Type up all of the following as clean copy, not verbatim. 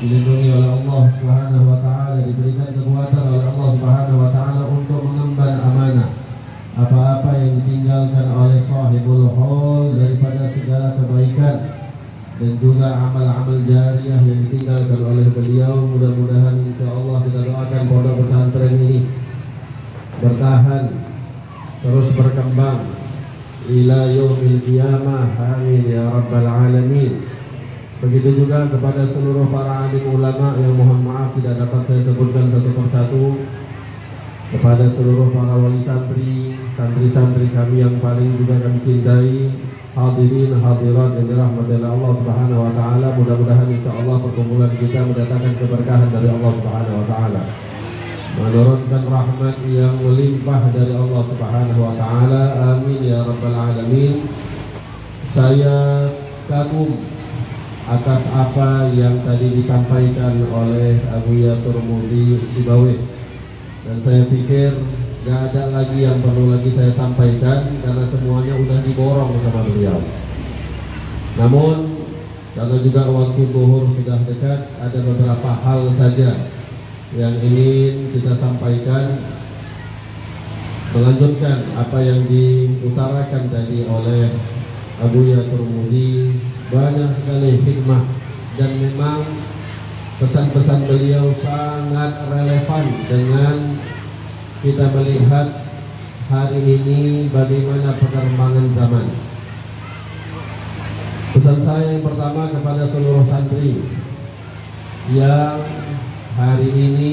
dilindungi oleh Allah Subhanahu wa taala, diberikan kekuatan oleh Allah Subhanahu wa taala untuk mengemban amanah. Apa-apa yang ditinggalkan oleh sahibul haul daripada segala kebaikan dan juga amal-amal jariah yang ditinggalkan oleh beliau, mudah-mudahan insyaallah kita doakan pondok pesantren ini bertahan, terus berkembang ila yaumil qiyamah, amin ya rabbal alamin. Begitu juga kepada seluruh para alim ulama yang mohon maaf tidak dapat saya sebutkan satu persatu, kepada seluruh para wali santri, santri-santri kami yang paling juga kami cintai, hadirin hadirat yang dirahmati oleh Allah Subhanahu wa taala. Mudah-mudahan insyaallah perkumpulan kita mendatangkan keberkahan dari Allah Subhanahu wa taala, menurunkan rahmat yang melimpah dari Allah Subhanahu wa taala, amin ya rabbal alamin. Saya kagum atas apa yang tadi disampaikan oleh Abuya Turmudi Sibawi, dan saya pikir gak ada lagi yang perlu lagi saya sampaikan karena semuanya udah diborong sama beliau. Namun karena juga waktu zuhur sudah dekat, ada beberapa hal saja yang ingin kita sampaikan, melanjutkan apa yang diutarakan tadi oleh Abuya Turmudi. Banyak sekali hikmah dan memang pesan-pesan beliau sangat relevan dengan kita melihat hari ini bagaimana perkembangan zaman. Pesan saya yang pertama kepada seluruh santri yang hari ini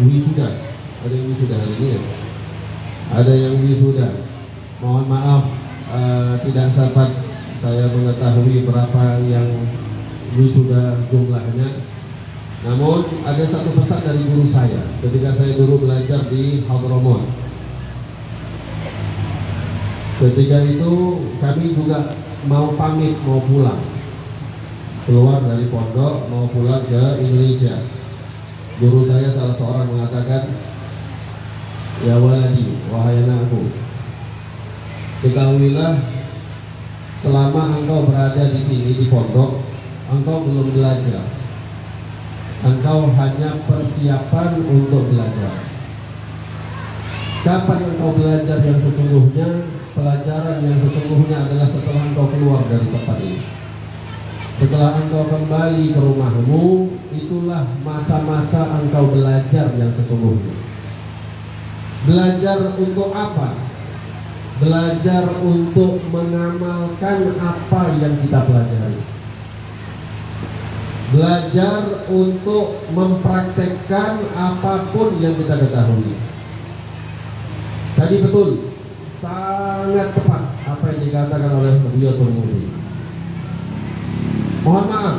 wisuda, ada yang wisuda hari ini ya? Ada yang wisuda, mohon maaf tidak sempat saya mengetahui berapa yang wisuda jumlahnya. Namun ada satu pesan dari guru saya ketika saya dulu belajar di Hadramut. Ketika itu kami juga mau pamit, mau pulang, keluar dari pondok mau pulang ke Indonesia. Guru saya salah seorang mengatakan, ya waladi, wahai anakku, ketahuilah selama engkau berada di sini di pondok, engkau belum belajar. Engkau hanya persiapan untuk belajar. Kapan engkau belajar yang sesungguhnya? Pelajaran yang sesungguhnya adalah setelah engkau keluar dari tempat ini. Setelah engkau kembali ke rumahmu, itulah masa-masa engkau belajar yang sesungguhnya. Belajar untuk apa? Belajar untuk mengamalkan apa yang kita pelajari. Belajar untuk mempraktekkan apapun yang kita ketahui. Tadi betul, sangat tepat apa yang dikatakan oleh Abuya Turmudi. Mohon maaf,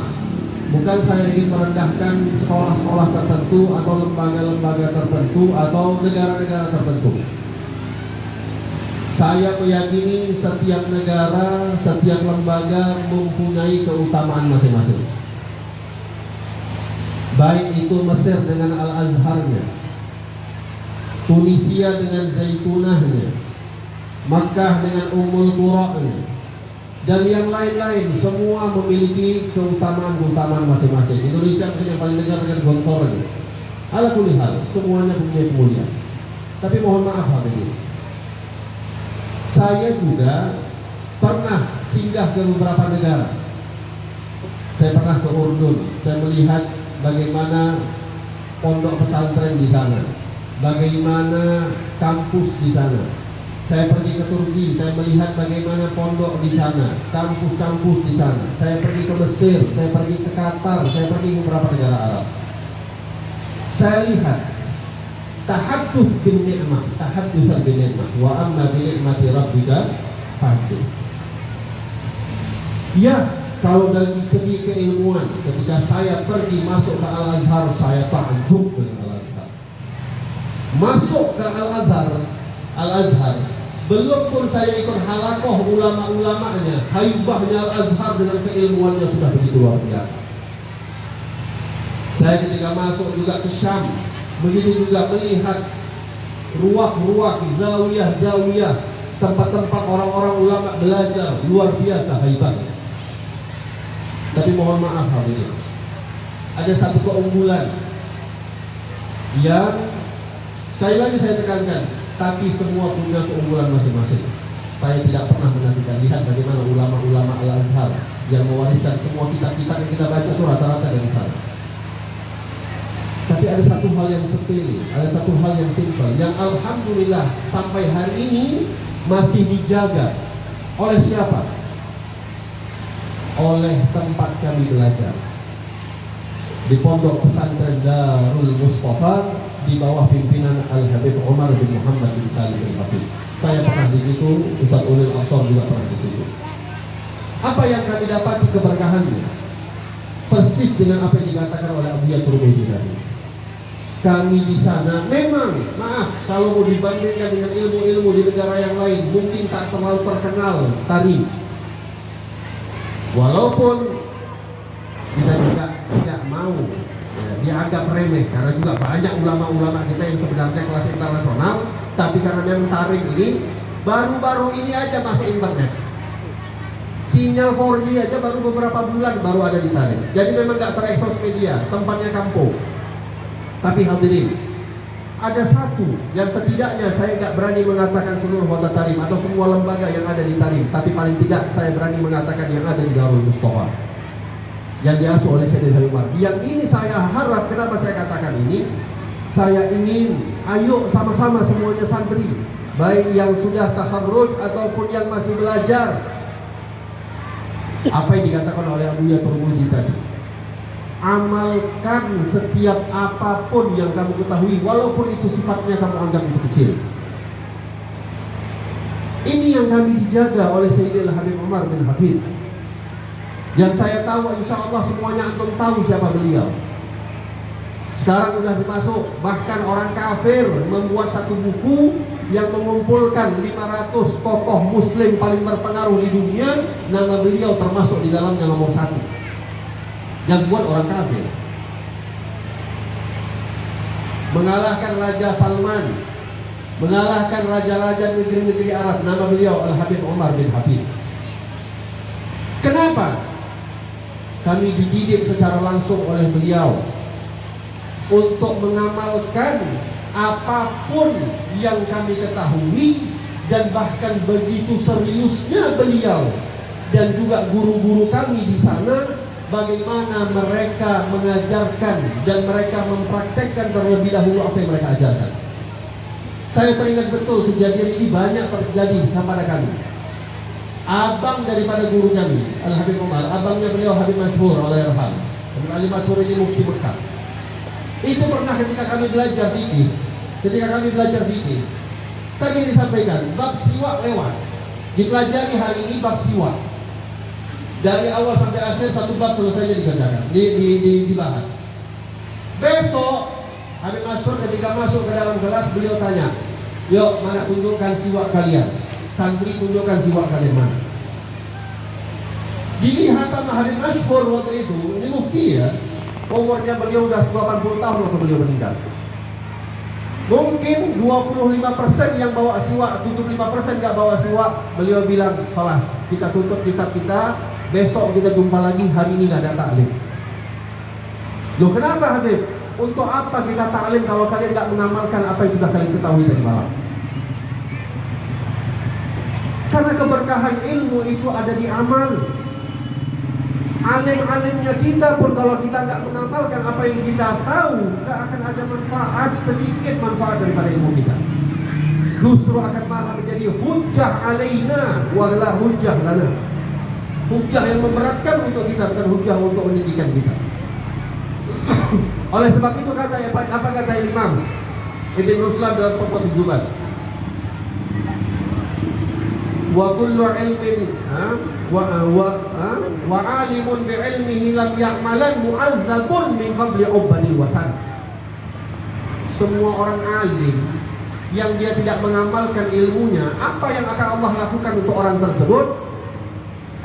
bukan saya ingin merendahkan sekolah-sekolah tertentu atau lembaga-lembaga tertentu atau negara-negara tertentu. Saya meyakini setiap negara, setiap lembaga mempunyai keutamaan masing-masing. Baik itu Mesir dengan Al-Azharnya, Tunisia dengan Zaitunahnya, Makkah dengan Ummul Qura'nya, dan yang lain-lain, semua memiliki keutamaan-keutamaan masing-masing. Indonesia mungkin yang paling dengar dengan Gontornya. Ala kulli hal, semuanya punya kemuliaan. Tapi mohon maaf hadirin, saya juga pernah singgah ke beberapa negara. Saya pernah ke Urdun, saya melihat bagaimana pondok pesantren di sana, bagaimana kampus di sana. Saya pergi ke Turki, saya melihat bagaimana pondok di sana, kampus-kampus di sana. Saya pergi ke Mesir, saya pergi ke Qatar, saya pergi ke beberapa negara Arab. Saya lihat tahaddus bin ni'mah, tahaddusan bin ni'mah, wa amma bi ni'mati rabbika fahaddits. Ya, kalau dari segi keilmuan, ketika saya pergi masuk ke Al-Azhar, saya takjub dengan Al-Azhar. Masuk ke Al-Azhar, belum pun saya ikut halakoh ulama-ulamanya, haibahnya Al-Azhar dengan keilmuannya sudah begitu luar biasa. Saya ketika masuk juga ke Syam, begitu juga melihat ruak-ruak, zawiyah-zawiyah, tempat-tempat orang-orang ulama belajar, luar biasa haibahnya. Tapi mohon maaf hadirin, ada satu keunggulan yang sekali lagi saya tekankan, tapi semua punya keunggulan masing-masing. Saya tidak pernah menafikan. Lihat bagaimana ulama-ulama Al-Azhar yang mewariskan semua kitab-kitab yang kita baca itu rata-rata dari sana. Tapi ada satu hal yang sepele, ada satu hal yang simpel, yang alhamdulillah sampai hari ini masih dijaga. Oleh siapa? Oleh tempat kami belajar, di Pondok Pesantren Darul Mustafa di bawah pimpinan Al-Habib Umar bin Muhammad bin Salim Al-Hafid. Saya pernah di situ, Ustaz Ulil Absar juga pernah di situ. Apa yang kami dapati keberkahannya persis dengan apa yang dikatakan oleh Abu Turmudi tadi. Kami di sana memang, maaf, kalau mau dibandingkan dengan ilmu-ilmu di negara yang lain, mungkin tak terlalu terkenal tari. Walaupun kita juga tidak mau dianggap remeh, karena juga banyak ulama-ulama kita yang sebenarnya kelas internasional, tapi karena memang tarik ini baru-baru ini aja masuk internet, sinyal 4G aja baru beberapa bulan baru ada di tarik. Jadi memang nggak terekspos media, tempatnya kampung. Tapi hadirin, ada satu yang setidaknya saya nggak berani mengatakan seluruh kota Tarim atau semua lembaga yang ada di Tarim, tapi paling tidak saya berani mengatakan yang ada di Darul Mustafa, yang diasuh oleh Sayyidina Umar. Yang ini saya harap, kenapa saya katakan ini? Saya ingin, ayo sama-sama semuanya santri, baik yang sudah takharruj ataupun yang masih belajar. Apa yang dikatakan oleh Abu Turmudi tadi, amalkan setiap apapun yang kamu ketahui, walaupun itu sifatnya kamu anggap itu kecil. Ini yang kami dijaga oleh Sayyidina Habib Umar bin Hafid. Yang saya tahu, insya Allah semuanya antum tahu siapa beliau. Sekarang sudah dimasuk, bahkan orang kafir membuat satu buku yang mengumpulkan 500 tokoh muslim paling berpengaruh di dunia. Nama beliau termasuk di dalamnya nomor 1. Yang buat orang kafir. Mengalahkan Raja Salman, mengalahkan raja-raja negeri-negeri Arab. Nama beliau Al-Habib Umar bin Hafid. Kenapa? Kami dididik secara langsung oleh beliau untuk mengamalkan apapun yang kami ketahui, dan bahkan begitu seriusnya beliau dan juga guru-guru kami di sana, bagaimana mereka mengajarkan dan mereka mempraktekkan terlebih dahulu apa yang mereka ajarkan. Saya teringat betul kejadian ini banyak terjadi kepada kami. Abang daripada guru kami, Al-Habib Umar, abangnya beliau Habib Masyhur oleh Irham. Habib Ali Masyhur ini mufti Mekah. Itu pernah ketika kami belajar fikih, tadi disampaikan bab siwak lewat, dipelajari hari ini bab siwak. Dari awal sampai akhir satu bab selesai dikerjakan, dibahas. Besok Habib Masyhur ketika masuk ke dalam kelas, beliau tanya, yuk mana tunjukkan siwak kalian. Santri tunjukkan siwak kalian mana. Dilihat sama Habib Masyhur waktu itu, ini mufti ya, umurnya beliau udah 80 tahun waktu beliau meninggal. Mungkin 25% yang bawa siwak, 75% nggak bawa siwak. Beliau bilang, kelas kita tutup kitab kita, besok kita jumpa lagi, hari ini nggak ada taklim. Loh kenapa Habib? Untuk apa kita taklim kalau kalian nggak mengamalkan apa yang sudah kalian ketahui tadi malam? Karena keberkahan ilmu itu ada di amal. Alim-alimnya kita pun kalau kita nggak mengamalkan apa yang kita tahu, nggak akan ada manfaat, sedikit manfaat daripada ilmu kita. Justru akan malah menjadi hujjah alaina wala hujjah lana. Hujjah yang memberatkan untuk kita, bukan hujjah untuk pendidikan kita. Oleh sebab itu apa kata Imam Ibn Ruslan dalam Sofwatul Zubat? Wa kullu ilmin wa alimun bi ilmihi lam ya'malan mu'azzabun min qabli ubadil wasan. Semua orang alim yang dia tidak mengamalkan ilmunya, apa yang akan Allah lakukan untuk orang tersebut?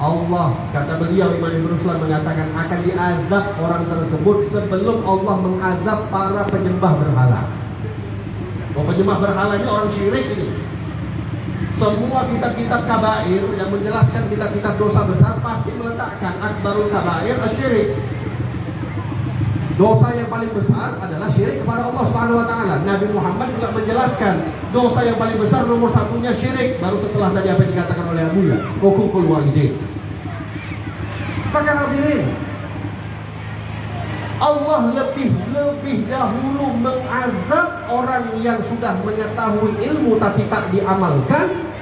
Allah, kata beliau Imam Ibn Ruslan mengatakan, akan diazab orang tersebut sebelum Allah mengazab para penyembah berhala. Oh, penyembah berhala ini orang syirik ini. Semua kitab-kitab kabair yang menjelaskan kitab-kitab dosa besar pasti meletakkan akbarul kabair asyirik. Dosa yang paling besar adalah syirik kepada Allah Subhanahu wa taala. Nabi Muhammad juga menjelaskan dosa yang paling besar nomor satunya syirik, baru setelah tadi apa yang dikatakan oleh Abuya, uququl walidain. Maka hadirin, Allah lebih dahulu mengazab orang yang sudah mengetahui ilmu tapi tak diamalkan,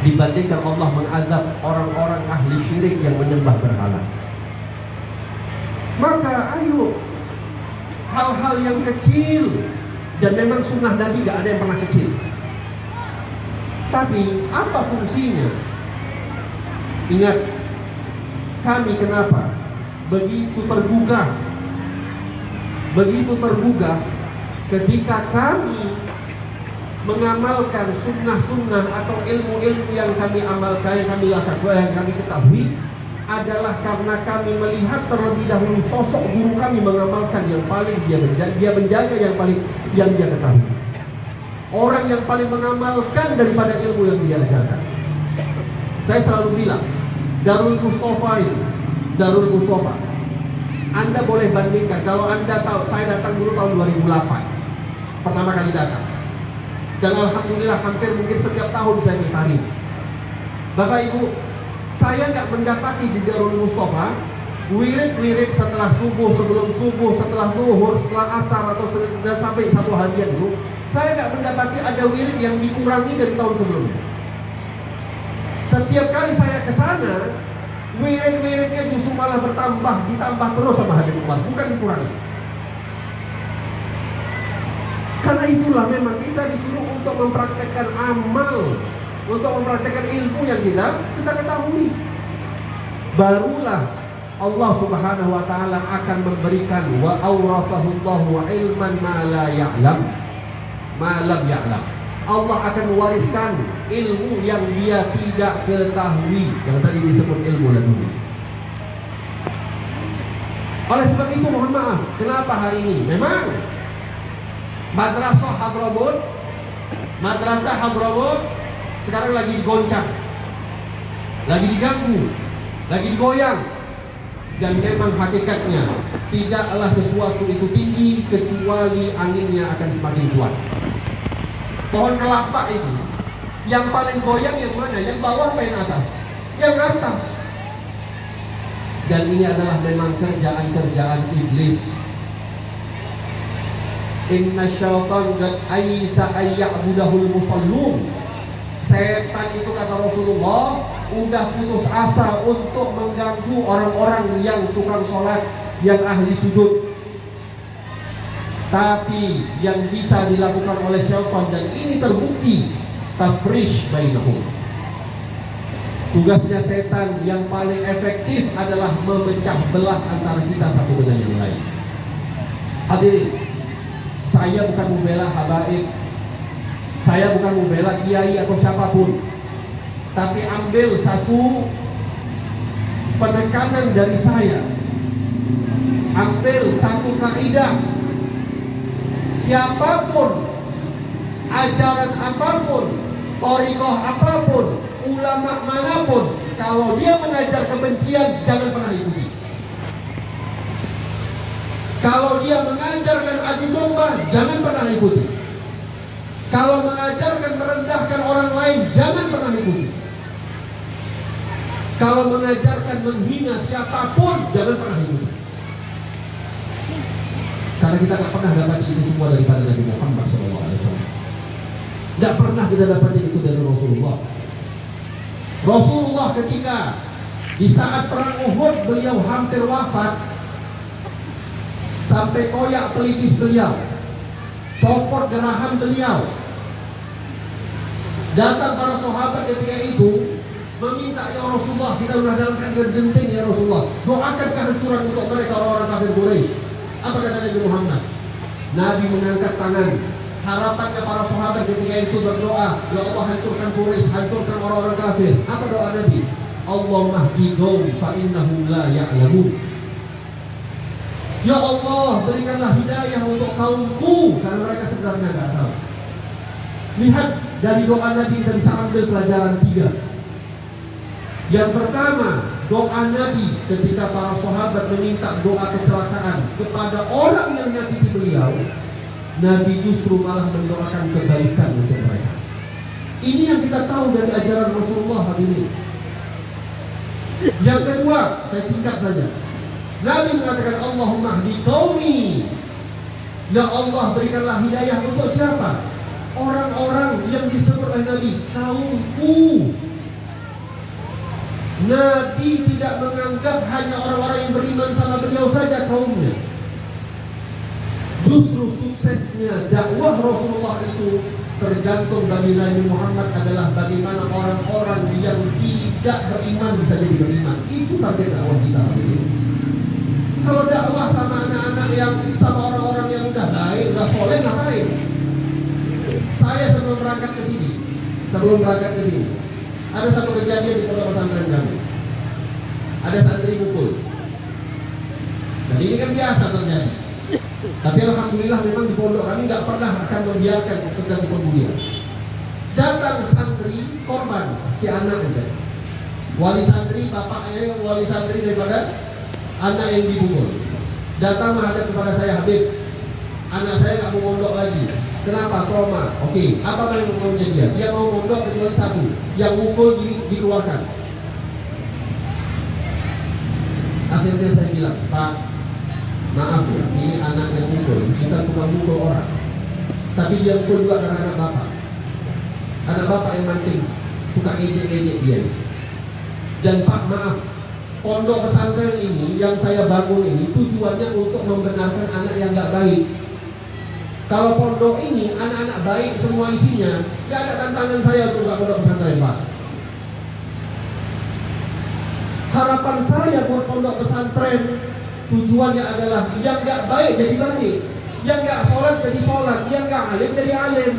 dibandingkan Allah mengazab orang-orang ahli syirik yang menyembah berhala. Maka ayo, hal-hal yang kecil, dan memang sunnah Nabi gak ada yang pernah kecil, tapi apa fungsinya? Ingat, kami kenapa begitu tergugah ketika kami mengamalkan sunnah-sunnah atau ilmu-ilmu yang kami amalkan, yang kami lakukan, yang kami ketahui, adalah karena kami melihat terlebih dahulu sosok guru kami mengamalkan yang paling dia menjaga yang dia ketahui. Orang yang paling mengamalkan daripada ilmu yang dia ajarkan. Saya selalu bilang, Darul Mustafa itu, Darul Mustafa, Anda boleh bandingkan. Kalau Anda tahu, saya datang dulu tahun 2008, pertama kali datang, dan alhamdulillah hampir mungkin setiap tahun saya bertani. Bapak Ibu, saya nggak mendapati di Darul Mustafa wirid-wirid setelah subuh, sebelum subuh, setelah zuhur, setelah asar, atau sampai satu harian itu. Saya nggak mendapati ada wirid yang dikurangi dari tahun sebelumnya. Setiap kali saya ke sana, wirid-wiridnya justru malah ditambah terus sama Habib Umar, bukan dikurangi. Karena itulah memang kita disuruh untuk mempraktekkan amal, untuk mempraktekkan ilmu yang kita ketahui. Barulah Allah Subhanahu wa taala akan memberikan wa awrafahullahu ilman ma la ya'lam, ma lam ya'lam. Allah akan mewariskan ilmu yang dia tidak ketahui, yang tadi disebut ilmu laduni. Oleh sebab itu mohon maaf, kenapa hari ini memang Madrasah Hadramut sekarang lagi digoncang, lagi diganggu, lagi digoyang. Dan memang hakikatnya tidaklah sesuatu itu tinggi kecuali anginnya akan semakin kuat. Pohon kelapa itu yang paling goyang yang mana? Yang bawah apa yang atas? Yang atas. Dan ini adalah memang kerjaan-kerjaan iblis. Inna syaitan qad aisa ayya'budahul musallun. Setan itu, kata Rasulullah, udah putus asa untuk mengganggu orang-orang yang tukang sholat, yang ahli sujud. Tapi yang bisa dilakukan oleh syaitan, dan ini terbukti, tafrish bainahum. Tugasnya setan yang paling efektif adalah memecah belah antara kita satu dengan yang lain. Hadirin, saya bukan membela habaib, saya bukan membela kiai atau siapapun, tapi ambil satu penekanan dari saya, ambil satu kaidah. Siapapun, ajaran apapun, thariqah apapun, ulama manapun, kalau dia mengajar kebencian, jangan pernah ikuti. Kalau dia mengajarkan adu domba, jangan pernah ikuti. Kalau mengajarkan merendahkan orang lain, jangan pernah ikuti. Kalau mengajarkan menghina siapapun, jangan pernah ikuti. Karena kita tak pernah dapat itu semua daripada Nabi Muhammad SAW. Tidak pernah kita dapat itu dari Rasulullah. Rasulullah ketika di saat perang Uhud beliau hampir wafat, sampai koyak pelipis beliau, copot geraham beliau. Datang para sahabat ketika itu meminta, ya Rasulullah, kita sudah dalam keadaan genting ya Rasulullah, doakan kehancuran untuk mereka orang-orang kafir Quraisy. Apa kata Nabi Muhammad? Nabi mengangkat tangan. Harapannya para sahabat ketika itu berdoa, ya Allah, hancurkan Quraisy, hancurkan orang-orang kafir. Apa doa Nabi? Allahumma hdi qaumi fa innahum la ya'lamun. Ya Allah, berikanlah hidayah untuk kaumku karena mereka sebenarnya tidak tahu. Lihat, dari doa Nabi kita bisa ambil pelajaran 3. Yang pertama, doa Nabi ketika para sahabat meminta doa kecelakaan kepada orang yang menyakiti beliau, Nabi justru malah mendoakan kebaikan untuk mereka. Ini yang kita tahu dari ajaran Rasulullah hadirin. Yang kedua, saya singkat saja. Nabi mengatakan, Allahumma hdi qaumi. Ya Allah, berikanlah hidayah untuk siapa? Orang-orang yang disebut oleh Nabi, kaumku. Nabi tidak menganggap hanya orang-orang yang beriman sama beliau saja kaumnya. Justru suksesnya dakwah Rasulullah itu tergantung bagi Nabi Muhammad adalah bagaimana orang-orang yang tidak beriman bisa jadi beriman. Itu target dakwah kita hari ini. Kalau dakwah sama anak-anak yang sama orang-orang yang udah baik, udah soleh, ngapain? Saya sebelum berangkat ke sini, ada satu kejadian di pondok pesantren kami. Ada santri mukul. Dan ini kan biasa terjadi. Tapi alhamdulillah memang di pondok kami nggak pernah akan membiarkan terjadi pembulian. Datang santri korban, si anak itu. Wali santri, bapaknya wali santri daripada anak yang dipukul. Datang menghadap kepada saya, Habib, anak saya nggak mau mondok lagi. Kenapa? Trauma. Oke, apa yang maunya dia? Dia mau mondok kecuali satu, yang mukul dikeluarkan. Akhirnya saya bilang, Pak, maaf ya, ini anak yang mukul, bukan tukang mukul orang, tapi dia mukul juga karena anak bapak. Anak bapak yang mancing, suka ejek-ejek dia. Dan Pak, maaf, pondok pesantren ini yang saya bangun ini tujuannya untuk membenarkan anak yang nggak baik. Kalau pondok ini anak-anak baik semua isinya, nggak ada tantangan saya untuk nggak pondok pesantren, Pak. Harapan saya buat pondok pesantren tujuannya adalah yang nggak baik jadi baik, yang nggak sholat jadi sholat, yang nggak alim jadi alim.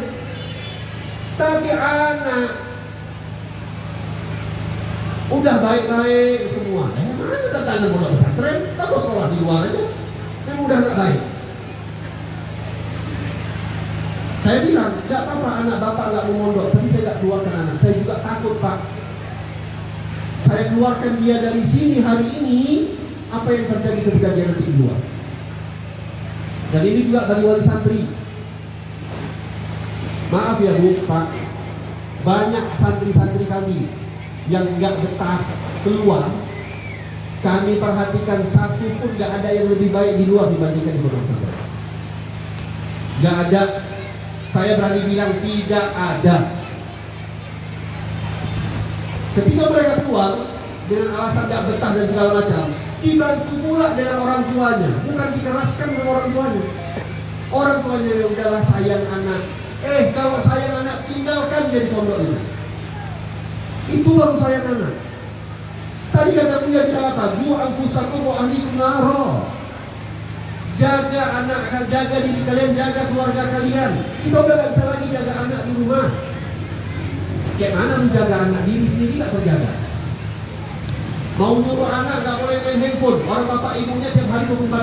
Tapi anak udah baik-baik semua, mana tantangan pondok pesantren? Kamu sekolah di luar aja, yang udah nggak baik. Saya bilang, nggak apa-apa anak bapak nggak mau mondok, tapi saya nggak keluarkan anak. Saya juga takut, Pak. Saya keluarkan dia dari sini hari ini, apa yang terjadi ketika dia nanti keluar. Dan ini juga bagi wali santri. Maaf ya Bu, Pak, banyak santri-santri kami yang nggak betah keluar. Kami perhatikan satu pun nggak ada yang lebih baik di luar dibandingkan di pondok pesantren. Nggak ada. Saya berani bilang tidak ada. Ketika mereka keluar dengan alasan gak betah dan segala macam, dibantu pula dengan orang tuanya, bukan dikeraskan dengan orang tuanya. Orang tuanya ya udahlah sayang anak. Kalau sayang anak tinggalkan dia di pondok itu. Itu baru sayang anak. Tadi kata Buya bilang apa? Bu anfusakum wa ahlikum naro. Jaga anak, jaga diri kalian, jaga keluarga kalian. Kita udah gak bisa lagi jaga anak di rumah. Kayak mana menjaga anak, diri sendiri gak terjaga. Mau nyuruh anak gak boleh main handphone, orang bapak ibunya tiap hari 24